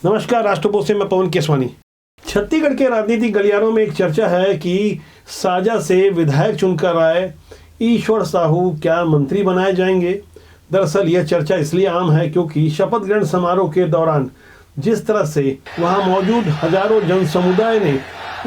नमस्कार, राष्ट्रपोष से मैं पवन केसवानी। छत्तीसगढ़ के राजनीतिक गलियारों में एक चर्चा है कि साजा से विधायक चुनकर आए ईश्वर साहू क्या मंत्री बनाए जाएंगे। दरअसल यह चर्चा इसलिए आम है क्योंकि शपथ ग्रहण समारोह के दौरान जिस तरह से वहां मौजूद हजारों जन समुदाय ने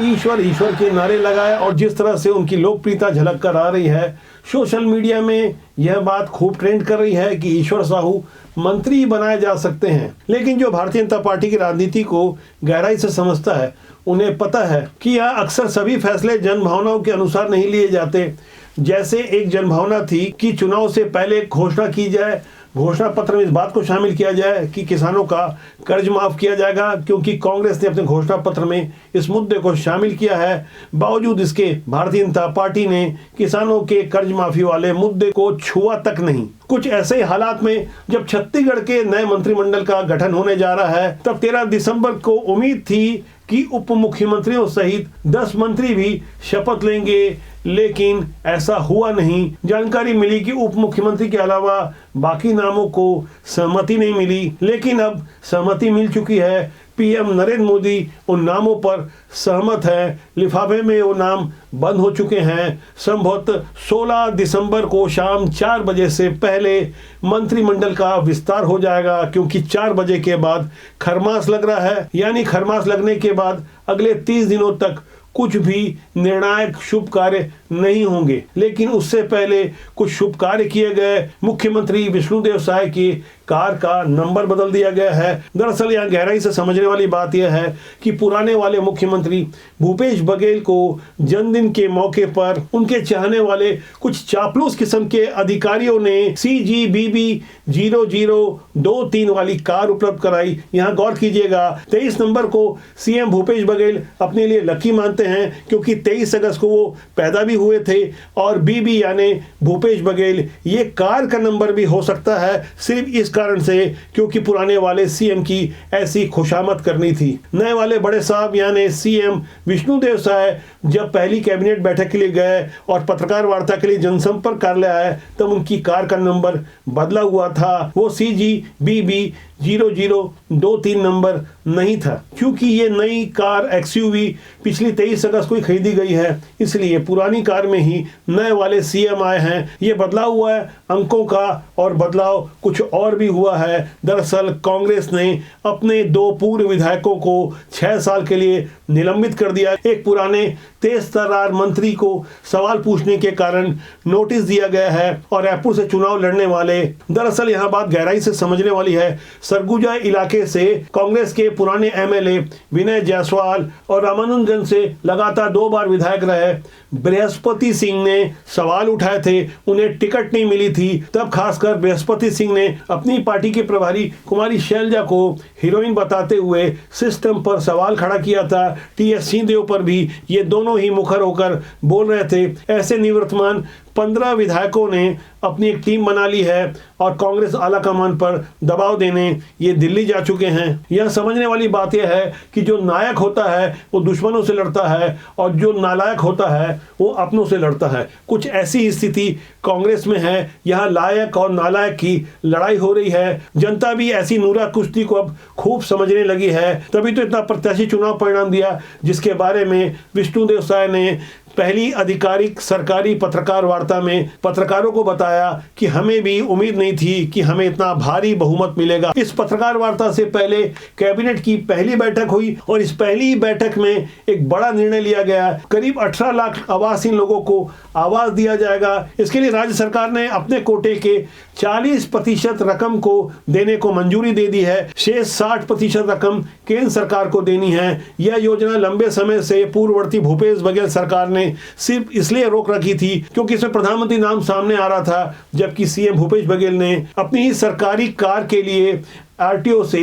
ईश्वर ईश्वर के नारे लगाए और जिस तरह से उनकी लोकप्रियता झलक कर आ रही है, सोशल मीडिया में यह बात खूब ट्रेंड कर रही है कि ईश्वर साहू मंत्री बनाए जा सकते हैं। लेकिन जो भारतीय जनता पार्टी की राजनीति को गहराई से समझता है, उन्हें पता है कि यह अक्सर सभी फैसले जनभावनाओं के अनुसार नहीं लिए जाते। जैसे एक जनभावना थी कि चुनाव से पहले घोषणा की जाए, घोषणा पत्र में इस बात को शामिल किया जाए कि किसानों का कर्ज माफ किया जाएगा, क्योंकि कांग्रेस ने अपने घोषणा पत्र में इस मुद्दे को शामिल किया है। बावजूद इसके भारतीय जनता पार्टी ने किसानों के कर्ज माफी वाले मुद्दे को छुआ तक नहीं। कुछ ऐसे हालात में जब छत्तीसगढ़ के नए मंत्रिमंडल का गठन होने जा रहा है, तब 13 दिसंबर को उम्मीद थी कि उप मुख्यमंत्रियों सहित 10 मंत्री भी शपथ लेंगे, लेकिन ऐसा हुआ नहीं। जानकारी मिली कि उप मुख्यमंत्री के अलावा बाकी नामों को सहमति नहीं मिली, लेकिन अब सहमति मिल चुकी है। पीएम नरेंद्र मोदी उन नामों पर सहमत है। लिफाफे में वो नाम बंद हो चुके हैं। संभवतः 16 दिसंबर को शाम 4 बजे से पहले मंत्रिमंडल का विस्तार हो जाएगा, क्योंकि 4 बजे के बाद खरमास लग रहा है। यानी खरमास लगने के बाद अगले 30 दिनों तक कुछ भी निर्णायक शुभ कार्य नहीं होंगे। लेकिन उससे पहले कुछ शुभ कार्य किए गए। मुख्यमंत्री विष्णुदेव साय की कार का नंबर बदल दिया गया है। दरअसल यहाँ गहराई से समझने वाली बात यह है कि पुराने वाले मुख्यमंत्री भूपेश बघेल को जन्मदिन के मौके पर उनके चाहने वाले कुछ चापलूस किस्म के अधिकारियों ने CGBB 0023 वाली कार उपलब्ध कराई। यहाँ गौर कीजिएगा, 23 नंबर को सीएम भूपेश बघेल अपने लिए लकी मानते हैं, क्योंकि 23 अगस्त को वो पैदा भी हुए थे। और BB यानी भूपेश बघेल, ये कार का नंबर भी हो सकता है सिर्फ इस कारण से क्योंकि पुराने वाले सीएम की ऐसी खुशामद करनी थी। नए वाले बड़े साहब यानी सीएम विष्णुदेव साय जब पहली कैबिनेट बैठक के लिए गए और पत्रकार वार्ता के लिए जनसंपर्क कार्यालय आए, तब उनकी कार का नंबर बदला हुआ था। वो CGBB 0023 नंबर नहीं था, क्योंकि ये नई कार XUV पिछली 23 अगस्त को ही खरीदी गई है। इसलिए पुरानी कार में ही नए वाले सीएम आए हैं। ये बदलाव हुआ है अंकों का, और बदलाव कुछ और भी हुआ है। दरअसल कांग्रेस ने अपने 2 पूर्व विधायकों को 6 साल के लिए निलंबित कर दिया। एक पुराने तेज तर्रार मंत्री को सवाल पूछने के कारण नोटिस दिया गया है, और रायपुर से चुनाव लड़ने वाले, दरअसल यहाँ बात गहराई से समझने वाली है। सरगुजा इलाके से कांग्रेस के पुराने MLA विनय जायसवाल और रामानुजगंज से लगातार 2 बार विधायक रहे बृहस्पति सिंह ने सवाल उठाए थे। उन्हें टिकट नहीं मिली थी। तब खासकर बृहस्पति सिंह ने अपनी पार्टी के प्रभारी कुमारी शैलजा को हीरोइन बताते हुए सिस्टम पर सवाल खड़ा किया था। TS सिंहदेव पर भी ये दोनों ही मुखर होकर बोल रहे थे। ऐसे निवर्तमान 15 विधायकों ने अपनी एक टीम बना ली है और कांग्रेस आला कमान पर दबाव देने ये दिल्ली जा चुके हैं। यह समझने वाली बात यह है कि जो नायक होता है वो दुश्मनों से लड़ता है, और जो नालायक होता है वो अपनों से लड़ता है। कुछ ऐसी स्थिति कांग्रेस में है। यहाँ लायक और नालायक की लड़ाई हो रही है। जनता भी ऐसी नूरा कुश्ती को अब खूब समझने लगी है। तभी तो इतना प्रत्याशी चुनाव परिणाम दिया, जिसके बारे में विष्णुदेव साय ने पहली आधिकारिक सरकारी पत्रकार वार्ता में पत्रकारों को बताया कि हमें भी उम्मीद नहीं थी कि हमें इतना भारी बहुमत मिलेगा। इस पत्रकार वार्ता से पहले कैबिनेट की पहली बैठक हुई, और इस पहली बैठक में एक बड़ा निर्णय लिया गया। करीब 18 लाख आवासहीन लोगों को आवास दिया जाएगा। इसके लिए राज्य सरकार ने अपने कोटे के 40% रकम को देने को मंजूरी दे दी है। शेष 60% रकम केंद्र सरकार को देनी है। यह योजना लंबे समय से पूर्ववर्ती भूपेश बघेल सरकार ने सिर्फ इसलिए रोक रखी थी क्योंकि इसमें प्रधानमंत्री नाम सामने आ रहा था, जबकि सीएम भूपेश बघेल ने अपनी ही सरकारी कार के लिए RTO से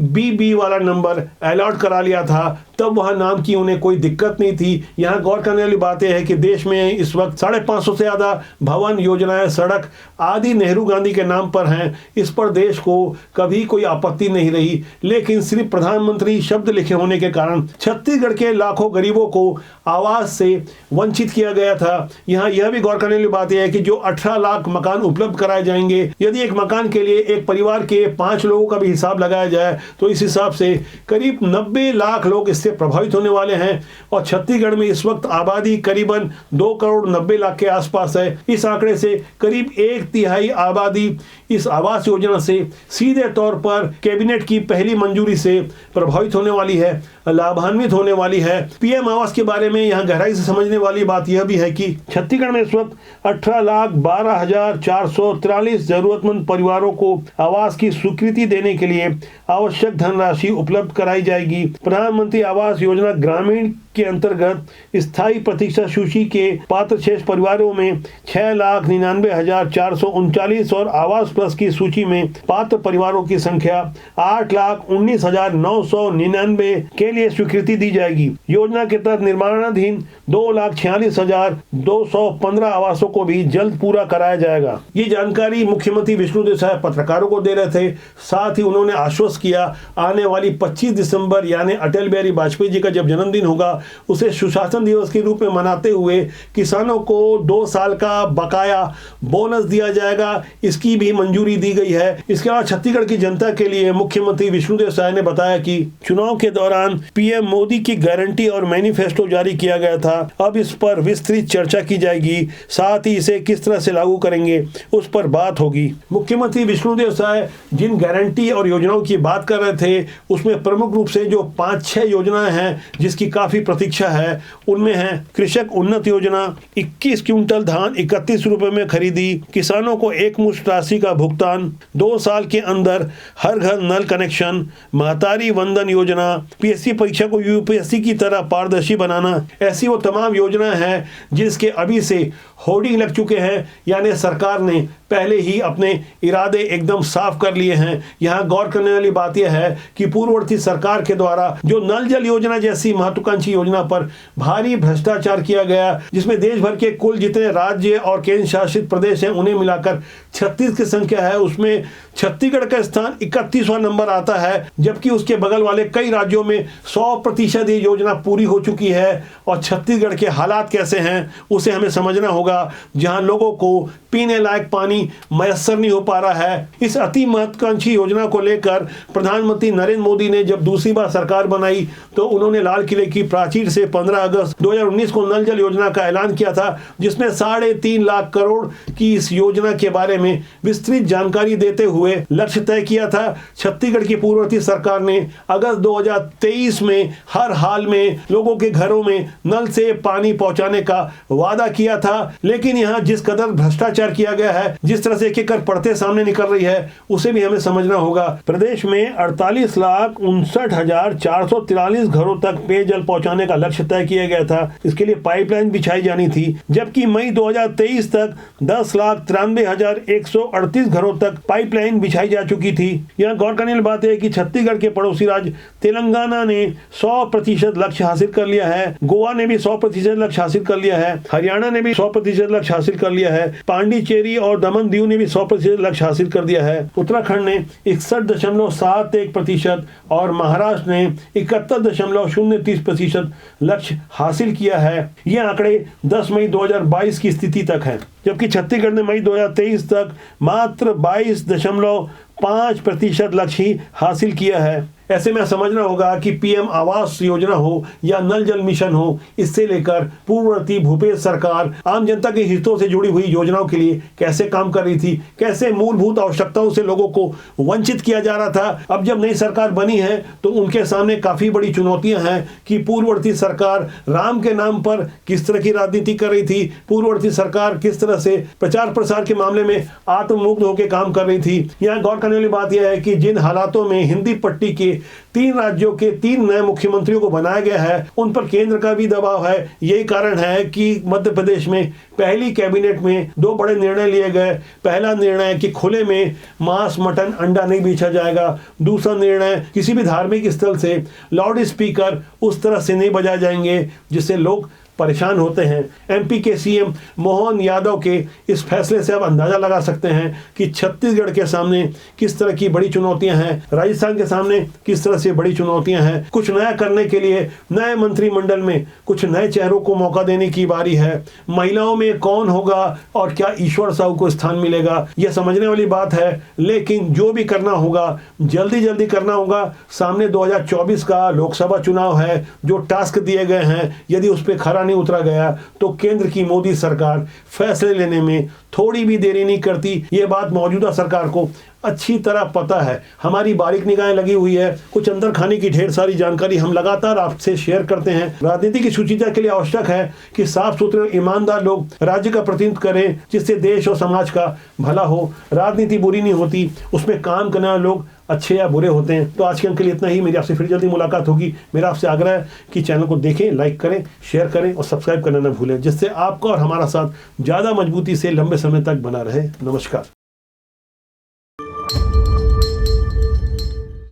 BB वाला नंबर अलॉट करा लिया था, तब वहां नाम की उन्हें कोई दिक्कत नहीं थी। यहाँ गौर करने वाली बात यह है कि देश में इस वक्त 550 से ज्यादा भवन, योजनाएं, सड़क आदि नेहरू गांधी के नाम पर हैं। इस पर देश को कभी कोई आपत्ति नहीं रही, लेकिन सिर्फ प्रधानमंत्री शब्द लिखे होने के कारण छत्तीसगढ़ के लाखों गरीबों को आवास से वंचित किया गया था। यहाँ यह भी गौर करने वाली बात यह है कि जो 18 लाख मकान उपलब्ध कराए जाएंगे, यदि एक मकान के लिए एक परिवार के 5 लोगों का भी हिसाब लगाया जाए तो इस हिसाब से करीब 90 लाख लोग इससे प्रभावित होने वाले हैं। और छत्तीसगढ़ में इस वक्त आबादी करीबन 2 करोड़ 90 लाख के आसपास है। इस आंकड़े से करीब 1/3 आबादी इस आवास योजना से सीधे तौर पर कैबिनेट की पहली मंजूरी से प्रभावित होने वाली है, लाभान्वित होने वाली है। पीएम आवास के बारे में यहाँ गहराई से समझने वाली बात यह भी है कि छत्तीसगढ़ में इस वक्त 18,12,443 जरूरतमंद परिवारों को आवास की स्वीकृति देने के लिए आवश्यक धनराशि उपलब्ध कराई जाएगी। प्रधानमंत्री आवास योजना ग्रामीण के अंतर्गत स्थायी प्रतीक्षा सूची के पात्र शेष परिवारों में 6,99,439 और आवास प्लस की सूची में पात्र परिवारों की संख्या 8,19,999 के लिए स्वीकृति दी जाएगी। योजना के तहत निर्माणाधीन 2,46,215 आवासों को भी जल्द पूरा कराया जाएगा। ये जानकारी मुख्यमंत्री विष्णुदेव साय पत्रकारों को दे रहे थे। साथ ही उन्होंने आश्वस्त किया आने वाली 25 दिसंबर यानी अटल बिहारी वाजपेयी जी का जब जन्मदिन होगा उसे सुशासन दिवस के रूप में मनाते हुए किसानों को 2 साल का बकाया बोनस दिया जाएगा, इसकी भी मंजूरी दी गई है। इसके अलावा छत्तीसगढ़ की जनता के लिए मुख्यमंत्री विष्णुदेव साय ने बताया कि चुनाव के दौरान पीएम मोदी की गारंटी और मैनिफेस्टो जारी किया गया था। अब इस पर विस्तृत चर्चा की जाएगी, साथ ही इसे किस तरह से लागू करेंगे उस पर बात होगी। मुख्यमंत्री विष्णुदेव साय जिन गारंटी और योजनाओं की बात कर रहे थे उसमें प्रमुख रूप से जो 5-6 योजनाएं हैं जिसकी काफी प्रतीक्षा है, उनमें है कृषक उन्नत योजना, 21 क्विंटल धान 31 रुपए में खरीदी, किसानों को एक मुश्त राशि का भुगतान, 2 साल के अंदर हर घर नल कनेक्शन, महतारी वंदन योजना, पीएससी परीक्षा को यूपीएससी की तरह पारदर्शी बनाना। ऐसी वो तमाम योजनाएं हैं जिसके अभी से होर्डिंग लग चुके हैं, यानी सरकार ने पहले ही अपने इरादे एकदम साफ कर लिए हैं। यहाँ गौर करने वाली बात यह है कि पूर्ववर्ती सरकार के द्वारा जो नल जल योजना जैसी महत्वाकांक्षी योजना पर भारी भ्रष्टाचार किया गया, जिसमें देश भर के कुल जितने राज्य और केंद्र शासित प्रदेश हैं उन्हें मिलाकर 36 की संख्या है, उसमें छत्तीसगढ़ का स्थान 31वां नंबर आता है, जबकि उसके बगल वाले कई राज्यों में 100% ये योजना पूरी हो चुकी है। और छत्तीसगढ़ के हालात कैसे हैं उसे हमें समझना होगा, जहां लोगों को पीने लायक पानी मयसर नहीं हो पा रहा है। इस अति महत्वाकांक्षी योजना को लेकर प्रधानमंत्री नरेंद्र मोदी ने जब दूसरी बार सरकार बनाई तो उन्होंने लाल किले की प्राचीर से 15 अगस्त 2019 को नल जल योजना का ऐलान किया था, जिसमें 3.5 लाख करोड़ की इस योजना के बारे में विस्तृत जानकारी देते हुए लक्ष्य तय किया था। छत्तीसगढ़ की पूर्ववर्ती सरकार ने अगस्त 2023 में हर हाल में लोगों के घरों में नल से पानी पहुंचाने का वादा किया था, लेकिन यहाँ जिस कदर भ्रष्टाचार किया गया है, जिस तरह से एक-एक कर पड़ते सामने निकल रही है, उसे भी हमें समझना होगा। प्रदेश में 48,59,443 घरों तक पेयजल पहुंचाने का लक्ष्य तय किया गया था। इसके लिए पाइपलाइन बिछाई जानी थी, जबकि मई 2023 तक 10,93,138 घरों तक पाइपलाइन बिछाई जा चुकी थी। यहाँ गौर करने वाली बात है कि छत्तीसगढ़ के पड़ोसी राज्य तेलंगाना ने 100% लक्ष्य हासिल कर लिया है, गोवा ने भी 100% लक्ष्य हासिल कर लिया है, हरियाणा ने भी 100% लक्ष्य हासिल कर लिया है, पांडिचेरी और दमन दीव ने भी 100% लक्ष्य हासिल कर दिया है। उत्तराखंड ने 61.71% और महाराष्ट्र ने 71.030% लक्ष्य हासिल किया है। ये आंकड़े 10 मई 2022 की स्थिति तक है, जबकि छत्तीसगढ़ ने मई 2023 तक मात्र 22.5% लक्ष्य ही हासिल किया है। ऐसे में समझना होगा कि पीएम आवास योजना हो या नल जल मिशन हो, इससे लेकर पूर्ववर्ती भूपेश सरकार आम जनता के हितों से जुड़ी हुई योजनाओं के लिए कैसे काम कर रही थी, कैसे मूलभूत आवश्यकताओं से लोगों को वंचित किया जा रहा था। अब जब नई सरकार बनी है तो उनके सामने काफी बड़ी चुनौतियां हैं कि पूर्ववर्ती सरकार राम के नाम पर किस तरह की राजनीति कर रही थी, पूर्ववर्ती सरकार किस तरह से प्रचार प्रसार के मामले में आत्ममुग्ध होकर काम कर रही थी। यहाँ गौर करने वाली बात यह है कि जिन हालातों में हिंदी पट्टी के 3 राज्यों के 3 नए मुख्यमंत्रियों को बनाया गया है, उन पर केंद्र का भी दबाव है। यही कारण है कि मध्य प्रदेश में पहली कैबिनेट में 2 बड़े निर्णय लिए गए। पहला निर्णय कि खुले में मांस, मटन, अंडा नहीं बेचा जाएगा। दूसरा निर्णय, किसी भी धार्मिक स्थल से लाउड स्पीकर उस तरह से नहीं बजाए जाएंगे जिससे लोग परेशान होते हैं। एमपी के सीएम मोहन यादव के इस फैसले से आप अंदाजा लगा सकते हैं कि छत्तीसगढ़ के सामने किस तरह की बड़ी चुनौतियां हैं, राजस्थान के सामने किस तरह से बड़ी चुनौतियां हैं। कुछ नया करने के लिए नए मंत्रिमंडल में कुछ नए चेहरों को मौका देने की बारी है। महिलाओं में कौन होगा और क्या ईश्वर साहू को स्थान मिलेगा, यह समझने वाली बात है। लेकिन जो भी करना होगा जल्दी करना होगा। सामने 2024 का लोकसभा चुनाव है। जो टास्क दिए गए हैं यदि उस पर खरा नहीं उतरा गया तो केंद्र की मोदी सरकार फैसले लेने में थोड़ी भी देरी नहीं करती। यह बात मौजूदा सरकार को अच्छी तरह पता है। हमारी बारीक निगाहें लगी हुई है। कुछ अंदर खाने की ढेर सारी जानकारी हम लगातार आपसे शेयर करते हैं। राजनीति की सुचिता के लिए आवश्यक है कि साफ सुथरे ईमानदार लोग राज्य का प्रतिनिधित्व करें, जिससे देश और समाज का भला हो। राजनीति बुरी नहीं होती, उसमें काम करने वाले लोग अच्छे या बुरे होते हैं। तो आज के अंक के लिए इतना ही। मेरी आपसे फिर जल्दी मुलाकात होगी। मेरा आपसे आग्रह है कि चैनल को देखें, लाइक करें, शेयर करें और सब्सक्राइब करना न भूलें, जिससे आपका और हमारा साथ ज़्यादा मजबूती से लंबे समय तक बना रहे। नमस्कार।